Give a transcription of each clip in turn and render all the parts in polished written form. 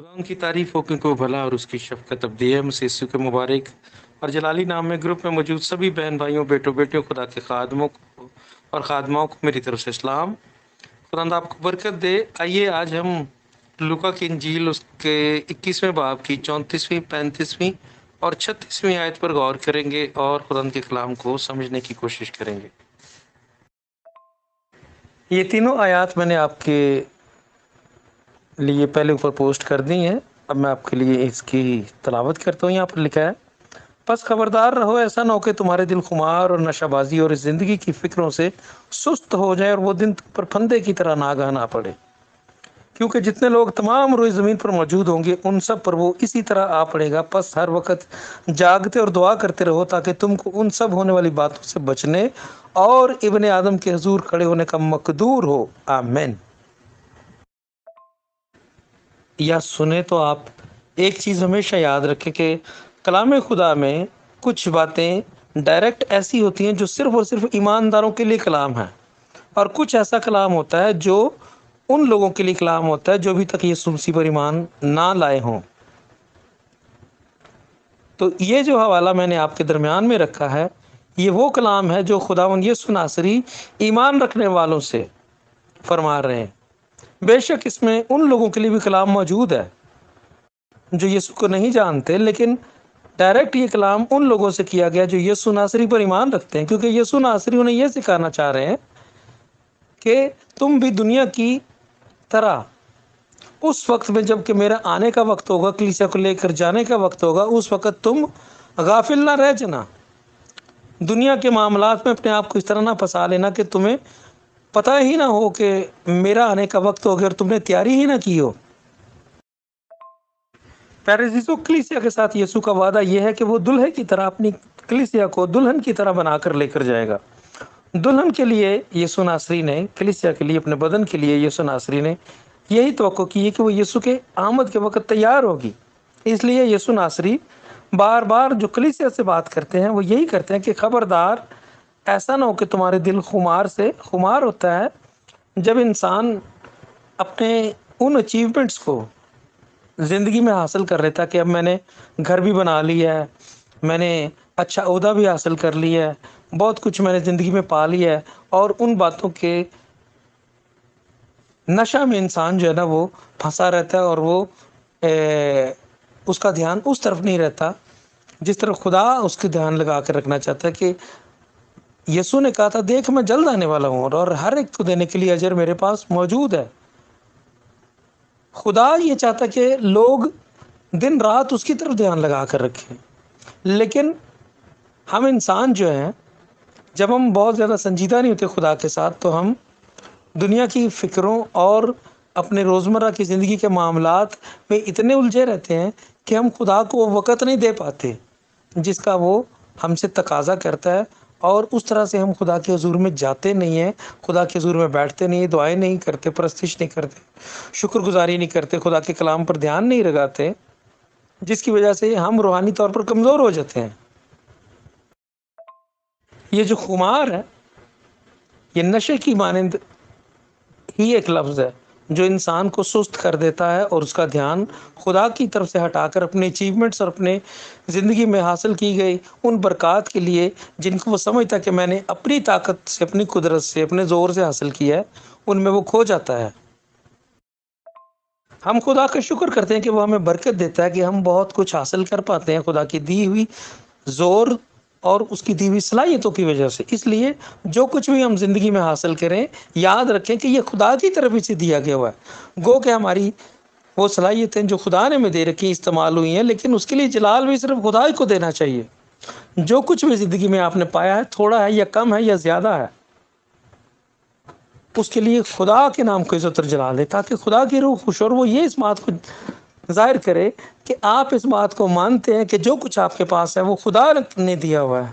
خدا کی تعریف ہو کیونکہ وہ بھلا اور اس کی شفقت ابدی ہے۔ مسیح یسوع کے مبارک اور جلالی نام میں گروپ میں موجود سبھی بہن بھائیوں، بیٹوں بیٹیوں، خدا کے خادموں کو اور خادماؤں کو میری طرف سے اسلام۔ خدا آپ کو برکت دے۔ آئیے آج ہم لوکا کی انجیل اس کے 21ویں باب کی 34ویں، 35ویں اور 36ویں آیت پر غور کریں گے اور خدا کے کلام کو سمجھنے کی کوشش کریں گے۔ یہ تینوں آیات میں نے آپ کے لیے پہلے اوپر پوسٹ کر دی ہیں۔ اب میں آپ کے لیے اس کی تلاوت کرتا ہوں۔ یہاں پر لکھا ہے، پس خبردار رہو، ایسا نہ ہو کہ تمہارے دل خمار اور نشہ بازی اور اس زندگی کی فکروں سے سست ہو جائے اور وہ دن تم پر پھندے کی طرح ناگہاں آ پڑے، کیونکہ جتنے لوگ تمام روئے زمین پر موجود ہوں گے ان سب پر وہ اسی طرح آ پڑے گا۔ پس ہر وقت جاگتے اور دعا کرتے رہو تاکہ تم کو ان سب ہونے والی باتوں سے بچنے اور ابن آدم کے حضور کھڑے ہونے کا مقدور ہو۔ آمین۔ یا سنیں تو آپ ایک چیز ہمیشہ یاد رکھیں کہ کلام خدا میں کچھ باتیں ڈائریکٹ ایسی ہوتی ہیں جو صرف اور صرف ایمانداروں کے لیے کلام ہے، اور کچھ ایسا کلام ہوتا ہے جو ان لوگوں کے لیے کلام ہوتا ہے جو ابھی تک یسوع مسیح پر ایمان نہ لائے ہوں۔ تو یہ جو حوالہ میں نے آپ کے درمیان میں رکھا ہے، یہ وہ کلام ہے جو خداوند یسوع ناصری ایمان رکھنے والوں سے فرما رہے ہیں۔ بے شک اس میں ان لوگوں کے لیے بھی کلام موجود ہے جو یسوع کو نہیں جانتے، لیکن ڈائریکٹ یہ کلام ان لوگوں سے کیا گیا جو یسوع ناصری پر ایمان رکھتے ہیں، کیونکہ یسوع ناصری انہیں یہ سکھانا چاہ رہے ہیں کہ تم بھی دنیا کی طرح اس وقت میں جب کہ میرا آنے کا وقت ہوگا، کلیسیا کو لے کر جانے کا وقت ہوگا، اس وقت تم غافل نہ رہ جانا، دنیا کے معاملات میں اپنے آپ کو اس طرح نہ پھنسا لینا کہ تمہیں پتہ ہی نہ ہو کہ میرا آنے کا وقت ہو گیا اور تم نے تیاری ہی نہ کی ہو۔ پیارے عزیزو، کلیسیا کے ساتھ یسوع کا وعدہ یہ ہے کہ وہ دلہے کی طرح اپنی کلیسیا کو دلہن کی طرح بنا کر لے کر جائے گا۔ دلہن کے لیے یسوع ناصری نے، کلیسیا کے لیے، اپنے بدن کے لیے یسوع ناصری نے یہی توقع کی ہے کہ وہ یسوع کے آمد کے وقت تیار ہوگی۔ اس لیے یسوع ناصری بار بار جو کلیسیا سے بات کرتے ہیں وہ یہی کرتے ہیں کہ خبردار ایسا نہ ہو کہ تمہارے دل خمار ہوتا ہے جب انسان اپنے ان اچیومنٹس کو زندگی میں حاصل کر لیتا کہ اب میں نے گھر بھی بنا لیا ہے، میں نے اچھا عہدہ بھی حاصل کر لیا ہے، بہت کچھ میں نے زندگی میں پا لیا ہے، اور ان باتوں کے نشہ میں انسان جو ہے نا وہ پھنسا رہتا ہے، اور وہ اس کا دھیان اس طرف نہیں رہتا جس طرف خدا اس کے دھیان لگا کر رکھنا چاہتا ہے۔ کہ یسوع نے کہا تھا، دیکھ میں جلد آنے والا ہوں اور ہر ایک کو دینے کے لیے اجر میرے پاس موجود ہے۔ خدا یہ چاہتا کہ لوگ دن رات اس کی طرف دھیان لگا کر رکھیں، لیکن ہم انسان جو ہیں جب ہم بہت زیادہ سنجیدہ نہیں ہوتے خدا کے ساتھ، تو ہم دنیا کی فکروں اور اپنے روزمرہ کی زندگی کے معاملات میں اتنے الجھے رہتے ہیں کہ ہم خدا کو وہ وقت نہیں دے پاتے جس کا وہ ہم سے تقاضا کرتا ہے، اور اس طرح سے ہم خدا کے حضور میں جاتے نہیں ہیں، خدا کے حضور میں بیٹھتے نہیں، دعائیں نہیں کرتے، پرستش نہیں کرتے، شکر گزاری نہیں کرتے، خدا کے کلام پر دھیان نہیں لگاتے، جس کی وجہ سے ہم روحانی طور پر کمزور ہو جاتے ہیں۔ یہ جو خمار ہے، یہ نشے کی مانند ہی ایک لفظ ہے جو انسان کو سست کر دیتا ہے اور اس کا دھیان خدا کی طرف سے ہٹا کر اپنے اچیومنٹس اور اپنے زندگی میں حاصل کی گئی ان برکات کے لیے جن کو وہ سمجھتا کہ میں نے اپنی طاقت سے، اپنی قدرت سے، اپنے زور سے حاصل کیا ہے، ان میں وہ کھو جاتا ہے۔ ہم خدا کا شکر کرتے ہیں کہ وہ ہمیں برکت دیتا ہے کہ ہم بہت کچھ حاصل کر پاتے ہیں خدا کی دی ہوئی زور اور اس کی دی ہوئی صلاحیتوں کی وجہ سے۔ اس لیے جو کچھ بھی ہم زندگی میں حاصل کریں، یاد رکھیں کہ یہ خدا کی طرف ہی سے دیا گیا ہوا ہے۔ گو کہ ہماری وہ صلاحیتیں جو خدا نے ہمیں دے رکھی استعمال ہوئی ہیں، لیکن اس کے لیے جلال بھی صرف خدا ہی کو دینا چاہیے۔ جو کچھ بھی زندگی میں آپ نے پایا ہے، تھوڑا ہے یا کم ہے یا زیادہ ہے، اس کے لیے خدا کے نام کو عزت اور جلال دے، تاکہ خدا کی روح خوش، اور وہ یہ اس بات کو ظاہر کرے کہ آپ اس بات کو مانتے ہیں کہ جو کچھ آپ کے پاس ہے وہ خدا نے دیا ہوا ہے۔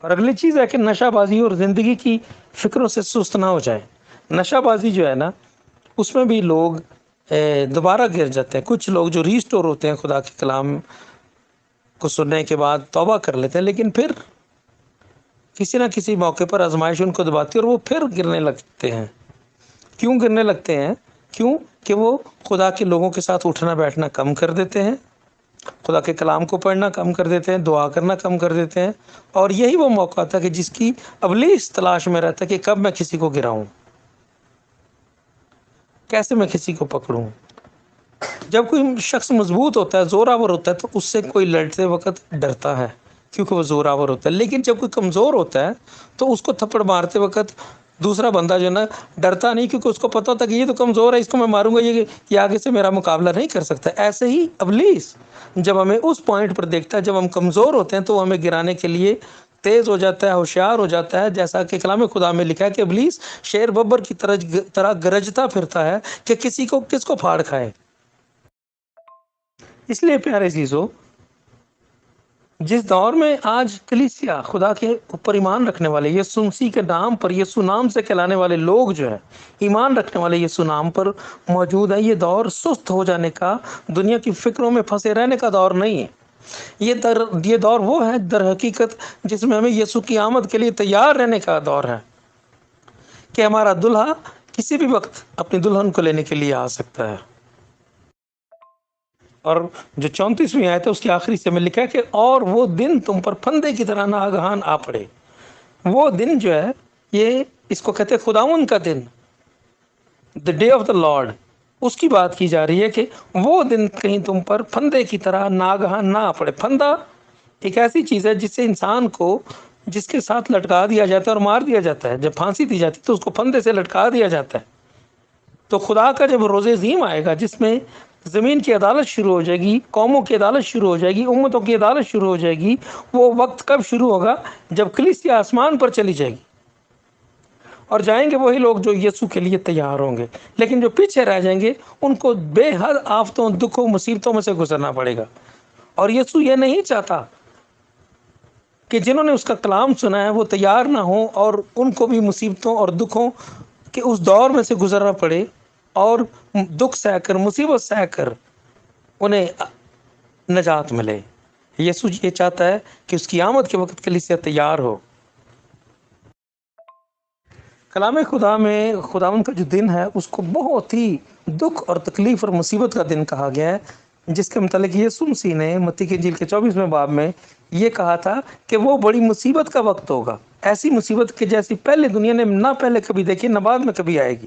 اور اگلی چیز ہے کہ نشہ بازی اور زندگی کی فکروں سے سست نہ ہو جائے۔ نشہ بازی جو ہے نا، اس میں بھی لوگ دوبارہ گر جاتے ہیں۔ کچھ لوگ جو ریسٹور ہوتے ہیں خدا کے کلام کو سننے کے بعد توبہ کر لیتے ہیں، لیکن پھر کسی نہ کسی موقع پر آزمائش ان کو دباتی ہے اور وہ پھر گرنے لگتے ہیں۔ کیوں گرنے لگتے ہیں؟ کیوں کہ وہ خدا کے لوگوں کے ساتھ اٹھنا بیٹھنا کم کر دیتے ہیں، خدا کے کلام کو پڑھنا کم کر دیتے ہیں، دعا کرنا کم کر دیتے ہیں، اور یہی وہ موقع تھا کہ جس کی ابلیس تلاش میں رہتا ہے کہ کب میں کسی کو گراؤں، کیسے میں کسی کو پکڑوں۔ جب کوئی شخص مضبوط ہوتا ہے، زوراور ہوتا ہے، تو اس سے کوئی لڑتے وقت ڈرتا ہے کیونکہ وہ زوراور ہوتا ہے، لیکن جب کوئی کمزور ہوتا ہے تو اس کو تھپڑ مارتے وقت دوسرا بندہ جو ہے نا ڈرتا نہیں، کیونکہ اس کو پتہ ہوتا ہے کہ یہ تو کمزور ہے، اس کو میں ماروں گا، یہ آگے سے میرا مقابلہ نہیں کر سکتا۔ ایسے ہی ابلیس جب ہمیں اس پوائنٹ پر دیکھتا ہے، جب ہم کمزور ہوتے ہیں، تو ہمیں گرانے کے لیے تیز ہو جاتا ہے، ہوشیار ہو جاتا ہے، جیسا کہ کلام خدا میں لکھا ہے کہ ابلیس شیر ببر کی طرح گرجتا پھرتا ہے کہ کس کو پھاڑ کھائے۔ اس لیے پیارے عزیزو، جس دور میں آج کلیسیا، خدا کے اوپر ایمان رکھنے والے، یسوع مسیح کے نام پر، یسوع نام سے کہلانے والے لوگ جو ہے، ایمان رکھنے والے یسوع نام پر موجود ہے، یہ دور سست ہو جانے کا، دنیا کی فکروں میں پھنسے رہنے کا دور نہیں ہے۔ یہ دور وہ ہے در حقیقت جس میں ہمیں یسوع کی آمد کے لیے تیار رہنے کا دور ہے، کہ ہمارا دلہا کسی بھی وقت اپنی دلہن کو لینے کے لیے آ سکتا ہے۔ اور جو 34ویں آیت ہے اس کی آخری سے میں لکھا ہے کہ اور وہ دن تم پر پھندے کی طرح ناگہان آ پڑے۔ وہ دن جو ہے، یہ اس کو کہتے ہیں خداوند کا دن، the day of the Lord۔ اس کی بات کی جا رہی ہے کہ وہ دن کہیں تم پر پھندے کی طرح ناگہان نہ آ پڑے۔ پھندا ایک ایسی چیز ہے جس سے انسان کو، جس کے ساتھ لٹکا دیا جاتا ہے اور مار دیا جاتا ہے۔ جب پھانسی دی جاتی ہے تو اس کو پھندے سے لٹکا دیا جاتا ہے۔ تو خدا کا جب روز عظیم آئے گا، جس میں زمین کی عدالت شروع ہو جائے گی، قوموں کی عدالت شروع ہو جائے گی، امتوں کی عدالت شروع ہو جائے گی، وہ وقت کب شروع ہوگا؟ جب کلیسیا آسمان پر چلی جائے گی، اور جائیں گے وہی لوگ جو یسوع کے لیے تیار ہوں گے، لیکن جو پیچھے رہ جائیں گے ان کو بے حد آفتوں، دکھوں، مصیبتوں میں سے گزرنا پڑے گا۔ اور یسوع یہ نہیں چاہتا کہ جنہوں نے اس کا کلام سنا ہے وہ تیار نہ ہوں، اور ان کو بھی مصیبتوں اور دکھوں کے اس دور میں سے گزرنا پڑے، اور دکھ سہ کر، مصیبت سہ کر انہیں نجات ملے۔ یسوع یہ چاہتا ہے کہ اس کی آمد کے وقت کلیسیا تیار ہو۔ کلام خدا میں خداوند کا جو دن ہے اس کو بہت ہی دکھ اور تکلیف اور مصیبت کا دن کہا گیا ہے، جس کے متعلق یسوع مسیح نے متی کی انجیل کے 24ویں باب میں یہ کہا تھا کہ وہ بڑی مصیبت کا وقت ہوگا، ایسی مصیبت کہ جیسی پہلے دنیا نے نہ پہلے کبھی دیکھی، نہ بعد میں کبھی آئے گی۔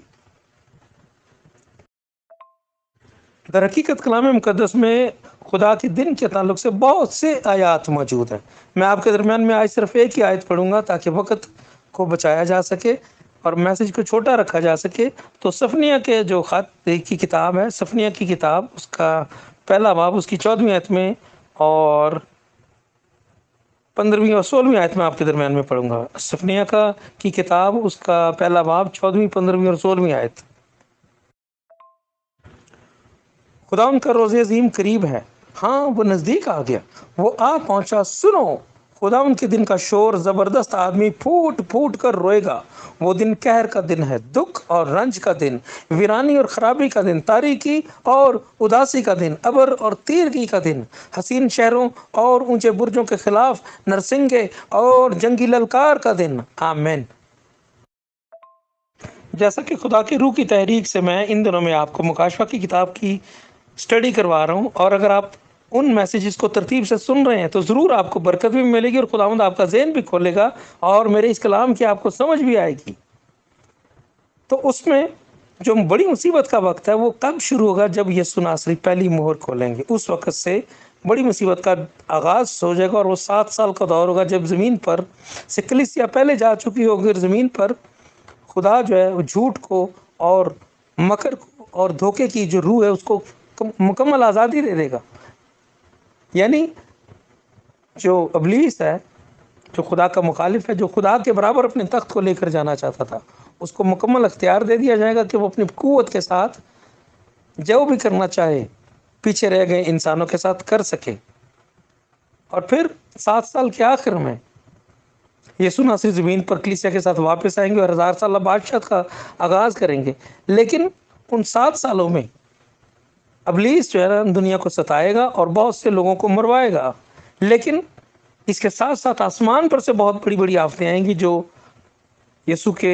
در حقیقت کلام مقدس میں خدا کے دن کے تعلق سے بہت سے آیات موجود ہیں۔ میں آپ کے درمیان میں آج صرف ایک ہی آیت پڑھوں گا تاکہ وقت کو بچایا جا سکے اور میسج کو چھوٹا رکھا جا سکے۔ تو صفنیہ کے جو خط کی کتاب ہے، صفنیہ کی کتاب، اس کا پہلا باب، اس کی 14ویں آیت میں اور 15ویں اور 16ویں آیت میں آپ کے درمیان میں پڑھوں گا۔ صفنیہ کی کتاب، اس کا پہلا باب، 14ویں، 15ویں اور 16ویں آیت۔ خداوند کا روز عظیم قریب ہے، ہاں وہ نزدیک آ گیا، وہ آ پہنچا، سنو خداوند کے دن کا شور، زبردست آدمی پھوٹ پھوٹ کر روئے گا۔ وہ دن قہر کا دن ہے، دکھ اور رنج کا دن، ویرانی اور خرابی کا دن، تاریکی اور اداسی کا دن، ابر اور تیرگی کا دن، حسین شہروں اور اونچے برجوں کے خلاف نرسنگے اور جنگی للکار کا دن۔ آمین۔ جیسا کہ خدا کی روح کی تحریک سے میں ان دنوں میں آپ کو مکاشفہ کی کتاب کی سٹڈی کروا رہا ہوں، اور اگر آپ ان میسیجز کو ترتیب سے سن رہے ہیں تو ضرور آپ کو برکت بھی ملے گی، اور خداوند آپ کا ذہن بھی کھولے گا، اور میرے اس کلام کی آپ کو سمجھ بھی آئے گی۔ تو اس میں جو بڑی مصیبت کا وقت ہے وہ کب شروع ہوگا؟ جب یسوع ناصری پہلی مہر کھولیں گے، اس وقت سے بڑی مصیبت کا آغاز ہو جائے گا، اور وہ 7 سال کا دور ہوگا جب زمین پر سے کلیسیا پہلے جا چکی ہوگی، اور زمین پر خدا جو ہے وہ جھوٹ کو اور مکر کو اور دھوکے کی جو روح ہے اس کو مکمل آزادی دے دے گا۔ یعنی جو ابلیس ہے، جو خدا کا مخالف ہے، جو خدا کے برابر اپنے تخت کو لے کر جانا چاہتا تھا، اس کو مکمل اختیار دے دیا جائے گا کہ وہ اپنی قوت کے ساتھ جو بھی کرنا چاہے پیچھے رہ گئے انسانوں کے ساتھ کر سکے۔ اور پھر 7 سال کے آخر میں یسوع ناصری زمین پر کلیسیا کے ساتھ واپس آئیں گے اور 1000 سالہ بادشاہت کا آغاز کریں گے۔ لیکن ان 7 سالوں میں ابلیس جو ہے نا دنیا کو ستائے گا اور بہت سے لوگوں کو مروائے گا، لیکن اس کے ساتھ ساتھ آسمان پر سے بہت بڑی بڑی آفتیں آئیں گی جو یسوع کے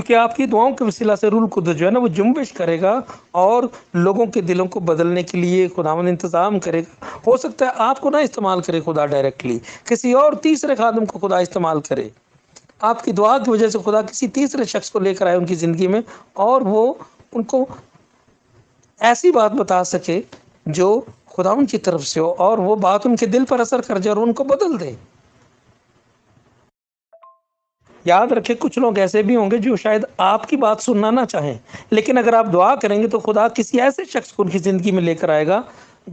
کیونکہ آپ کی دعاؤں کے وسیلہ سے روح القدس جو ہے نا وہ جنبش کرے گا اور لوگوں کے دلوں کو بدلنے کے لیے خداوند انتظام کرے گا۔ ہو سکتا ہے آپ کو نہ استعمال کرے خدا ڈائریکٹلی، کسی اور تیسرے خادم کو خدا استعمال کرے، آپ کی دعا کی وجہ سے خدا کسی تیسرے شخص کو لے کر آئے ان کی زندگی میں، اور وہ ان کو ایسی بات بتا سکے جو خدا ان کی طرف سے ہو، اور وہ بات ان کے دل پر اثر کر جائے اور ان کو بدل دے۔ یاد رکھیں کچھ لوگ ایسے بھی ہوں گے جو شاید آپ کی بات سننا نہ چاہیں، لیکن اگر آپ دعا کریں گے تو خدا کسی ایسے شخص کو ان کی زندگی میں لے کر آئے گا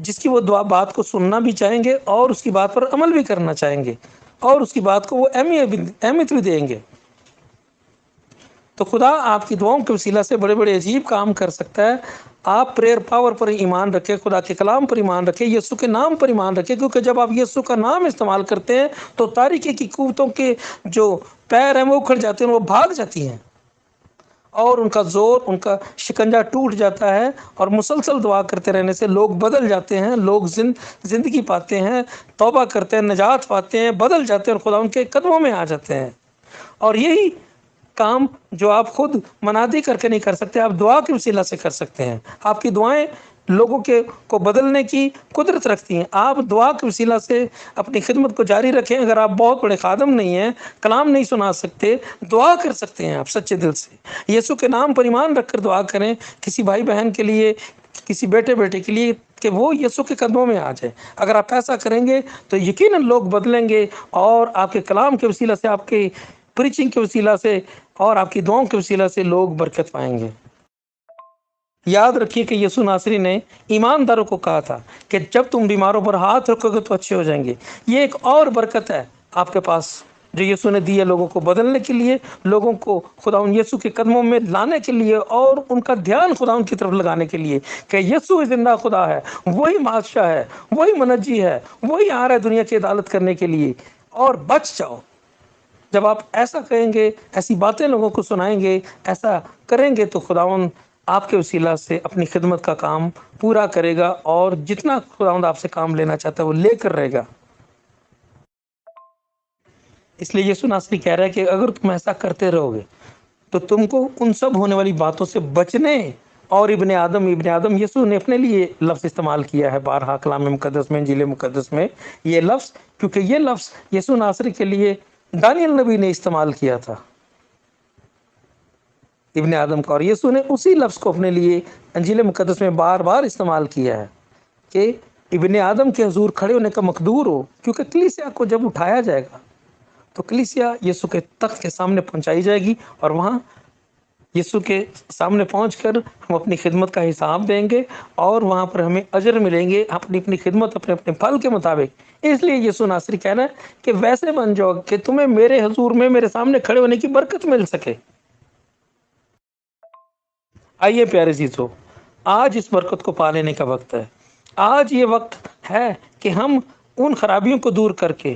جس کی وہ دعا بات کو سننا بھی چاہیں گے اور اس کی بات پر عمل بھی کرنا چاہیں گے اور اس کی بات کو وہ اہمیت بھی دیں گے۔ تو خدا آپ کی دعاؤں کے وسیلہ سے بڑے بڑے عجیب کام کر سکتا ہے۔ آپ پریئر پاور پر ایمان رکھیں، خدا کے کلام پر ایمان رکھیں، یسوع کے نام پر ایمان رکھیں، کیونکہ جب آپ یسوع کا نام استعمال کرتے ہیں تو تاریکی کی قوتوں کے جو پیر ہیں وہ اکھڑ جاتے ہیں، وہ بھاگ جاتی ہیں اور ان کا زور، ان کا شکنجہ ٹوٹ جاتا ہے، اور مسلسل دعا کرتے رہنے سے لوگ بدل جاتے ہیں، لوگ زندگی پاتے ہیں، توبہ کرتے ہیں، نجات پاتے ہیں، بدل جاتے ہیں اور خدا ان کے قدموں میں آ جاتے ہیں۔ اور یہی کام جو آپ خود منادی کر کے نہیں کر سکتے، آپ دعا کے وسیلہ سے کر سکتے ہیں۔ آپ کی دعائیں لوگوں کو بدلنے کی قدرت رکھتی ہیں۔ آپ دعا کے وسیلہ سے اپنی خدمت کو جاری رکھیں۔ اگر آپ بہت بڑے خادم نہیں ہیں، کلام نہیں سنا سکتے، دعا کر سکتے ہیں آپ سچے دل سے، یسوع کے نام پر ایمان رکھ کر دعا کریں، کسی بھائی بہن کے لیے، کسی بیٹے کے لیے، کہ وہ یسوع کے قدموں میں آ جائے۔ اگر آپ ایسا کریں گے تو یقیناً لوگ بدلیں گے، اور آپ کے کلام کے وسیلہ سے، آپ کے پریچنگ کے وسیلہ سے اور آپ کی دعاؤں کے وسیلہ سے لوگ برکت پائیں گے۔ یاد رکھیے کہ یسوع ناصری نے ایمانداروں کو کہا تھا کہ جب تم بیماروں پر ہاتھ رکھو گے تو اچھے ہو جائیں گے۔ یہ ایک اور برکت ہے آپ کے پاس جو یسوع نے دی ہے لوگوں کو بدلنے کے لیے، لوگوں کو خدا یسوع کے قدموں میں لانے کے لیے اور ان کا دھیان خدا ان کی طرف لگانے کے لیے کہ یسوع زندہ خدا ہے، وہی بادشاہ ہے، وہی منجی ہے، وہی آ رہا ہے دنیا کی عدالت کرنے کے لیے، اور بچ جاؤ۔ جب آپ ایسا کہیں گے، ایسی باتیں لوگوں کو سنائیں گے، ایسا کریں گے، تو خداوند آپ کے وسیلہ سے اپنی خدمت کا کام پورا کرے گا، اور جتنا خداوند آپ سے کام لینا چاہتا ہے وہ لے کر رہے گا۔ اس لیے یسوع ناصری کہہ رہا ہے کہ اگر تم ایسا کرتے رہو گے تو تم کو ان سب ہونے والی باتوں سے بچنے، اور ابن آدم یسوع نے اپنے لیے لفظ استعمال کیا ہے بارہا کلام مقدس میں، انجیل مقدس میں یہ لفظ، کیونکہ یہ لفظ یسوع ناصری کے لیے دانیل نبی نے استعمال کیا تھا ابن آدم کا، اور یسوع نے اسی لفظ کو اپنے لیے انجیل مقدس میں بار بار استعمال کیا ہے کہ ابن آدم کے حضور کھڑے ہونے کا مقدور ہو، کیونکہ کلیسیا کو جب اٹھایا جائے گا تو کلیسیا یسوع کے تخت کے سامنے پہنچائی جائے گی، اور وہاں یسوع کے سامنے پہنچ کر ہم اپنی خدمت کا حساب دیں گے، اور وہاں پر ہمیں اجر ملیں گے اپنی خدمت اپنے پھل کے مطابق۔ اس لیے یسوع ناصری کہنا ہے کہ ویسے بن جاؤ کہ تمہیں میرے حضور میں میرے سامنے کھڑے ہونے کی برکت مل سکے۔ آئیے پیارے عزیزو، آج اس برکت کو پا لینے کا وقت ہے۔ آج یہ وقت ہے کہ ہم ان خرابیوں کو دور کر کے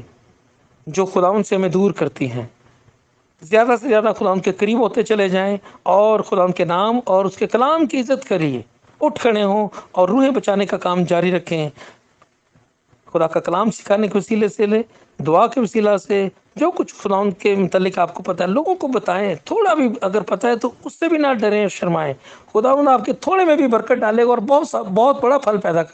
جو خداوند سے ہمیں دور کرتی ہیں، زیادہ سے زیادہ خداوند کے قریب ہوتے چلے جائیں، اور خداوند کے نام اور اس کے کلام کی عزت کریے، اٹھ کھڑے ہوں اور روحیں بچانے کا کام جاری رکھیں۔ خدا کا کلام سکھانے کے وسیلے سے لے، دعا کے وسیلہ سے، جو کچھ خداوند کے متعلق آپ کو پتہ ہے لوگوں کو بتائیں، تھوڑا بھی اگر پتہ ہے تو اس سے بھی نہ ڈریں اور شرمائیں۔ خداوند آپ کے تھوڑے میں بھی برکت ڈالے گا اور بہت بڑا پھل پیدا کرے گا۔